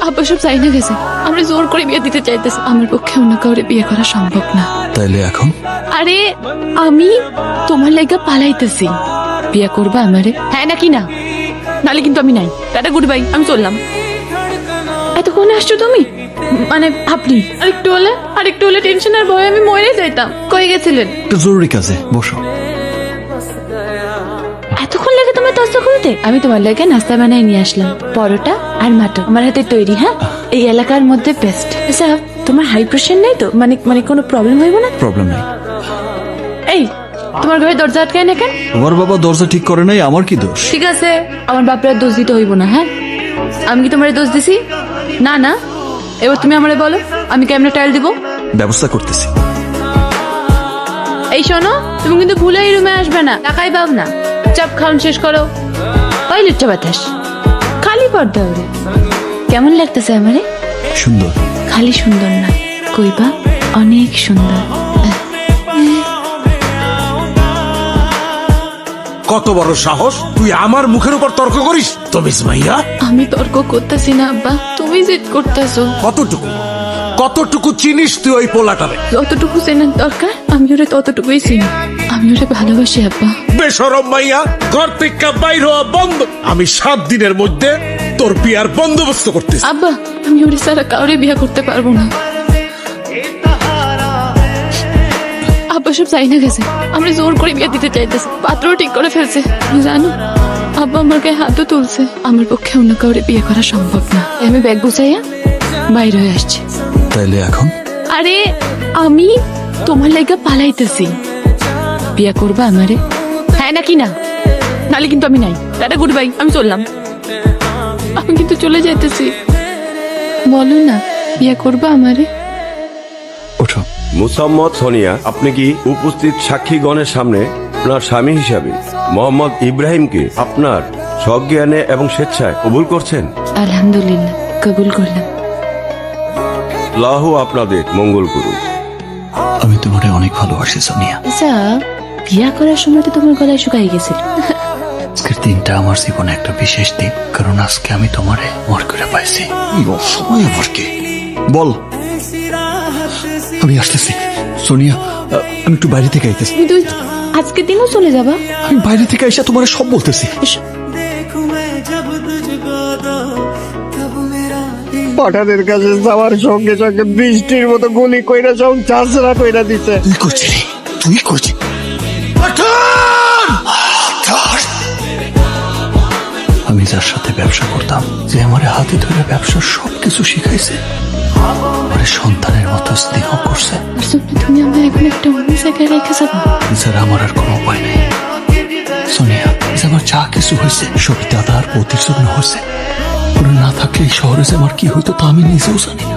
আব্বা সব চাই না গেছে, আমরা জোর করে বিয়ে দিতে চাইতেছি। আমার পক্ষে অন্য কাউরে বিয়ে করা সম্ভব না। তাইলে এখন আরে আমি তোমার লাইগা পালাইতেছি, বিয়ে করবা আমারে? হ্যাঁ নাকি না? নালে কিন্তু আমি নাই। টাটা, গুড বাই, আমি চললাম। এতক্ষণে আসছো তুমি? মানে আপনি আরেকটু হলে টেনশন আর ভয়ে আমি মরে যাইতাম। কই গেছিলেন? একটা জরুরি কাজে, বসো। এতক্ষণ লাগে তোমার দস্তা করতে? আমি তোমার লাগে নাস্তা বানাই নিয়ে আসলাম, পরোটা আর মাটন, আমার হাতে তৈরি। হ্যাঁ, এই এলাকার মধ্যে বেস্ট। আচ্ছা, তোমার হাই প্রেশার নাই তো? মানে কোনো প্রবলেম হইব না? প্রবলেম নেই। এই তোমার ঘরে দরজা আটকায় না কেন? তোমার বাবা দরজা ঠিক করে নাই, আমার কি দোষ? ঠিক আছে, আমার বাপের দোষ দিতে হইব না। হ্যাঁ, আমি কি তোমার দোষ দিছি? না না, এবার তুমি আমারে বলো আমি কেমনে টাইল দিব? ব্যবস্থা করতেছি। এই শোনো, তুমি কিন্তু ভুলে এই রুমে আসবে না, টাকাই পাব না। চাপ খাওয়ান শেষ করো। ওই লুচ্চা বাতাস, খালি পর্দা ওরে। কেমন লাগতেছে আমারে? সুন্দর। খালি সুন্দর না, কইবা অনেক সুন্দর। কত বড় সাহস, তুই আমার মুখের উপর তর্ক করিস? তমিজ মাইয়া, আমি তর্ক করতেছি না আব্বা, তুমি জিদ করতেছো। কতটুকু চিনিস তুই ওই পোলাটারে? যতটুকু চেনার দরকার আমি ওরে ততটুকুই চিনি। আমি ওরে ভালোবাসি আব্বা। বেশরম মাইয়া, ঘর থেকে বাইর হওয়া বন্ধ। আমি 7 দিনের মধ্যে তোর বিয়ার বন্দোবস্ত করতেছি। আব্বা, আমি ওরে ছাড়া কাউরে বিয়ে করতে পারবো না। আব্বা সব চাই না গেছে, আমরা জোর করে বিয়ে দিতে চাইতেছি। পাত্রও ঠিক করে ফেলছে, জানো আব্বা আমার গায়ে হাতও তুলছে। আমার পক্ষে অন্য কাউরে বিয়ে করা সম্ভব না। আমি ব্যাগ গুছাইয়া বাইরে হয়ে আসছি। তাইলে এখন আরে আমি তোমার লাইগা পালাইতেছি, বিয়ে করবা আমারে? হ্যাঁ নাকি না? নালে কিন্তু আমি নাই। টাটা, গুড বাই, আমি চললাম। আমি কিন্তু চলে যাইতেছি। বলো না, বিয়ে করবা আমারে? ওঠো। মুসাম্মদ সোনিয়া, আপনি কি উপস্থিত সাক্ষীগণের সামনে আপনার স্বামী হিসাবে মোহাম্মদ ইব্রাহিমকে আপনার সজ্ঞানে এবং স্বেচ্ছায় কবুল করছেন? আলহামদুলিল্লাহ, কবুল করলাম। আল্লাহ আপনাদের মঙ্গল করুন। আমি তোমারে অনেক ভালোবাসি সোনিয়া। আচ্ছা, বিয়া করার সময় তো তোমার গলায় শুকাই গেছিল। আজকের দিনটা আমার জীবনে একটা বিশেষ দিন, কারণ আজকে আমি তোমারে মর করে পাইছি। সময় আমার কি বল? আমি আসতেছি সোনিয়া, আমি একটু বাইরে থেকে আইতেছি। তুই আজকে দিনও চলে যাবা? আমি বাইরে থেকে আইসা তোমারে সব বলতেছি। পাঠানের কাছে যাওয়ার সঙ্গে সঙ্গে বৃষ্টির মতো গুলি কইরা সব চাষরা কইরা দিছে। তুই করছিলি। আমি যার সাথে ব্যবসা করতাম, যে আমার হাতে ধরে ব্যবসার সবকিছু শিখাইছে, আমার সন্তানের মতো স্নেহ করছে, তুমি আমার এখন একটা অন্য জায়গায় রেখে যাবা? এছাড়া আমার আর কোনো উপায় নেই সোনিয়া। যে আমার যা কিছু হয়েছে সবই দাদার প্রতির জন্য হয়েছে। ওরা না থাকলে এই শহরে যে আমার কি হইতো তা আমি নিজেও জানি না।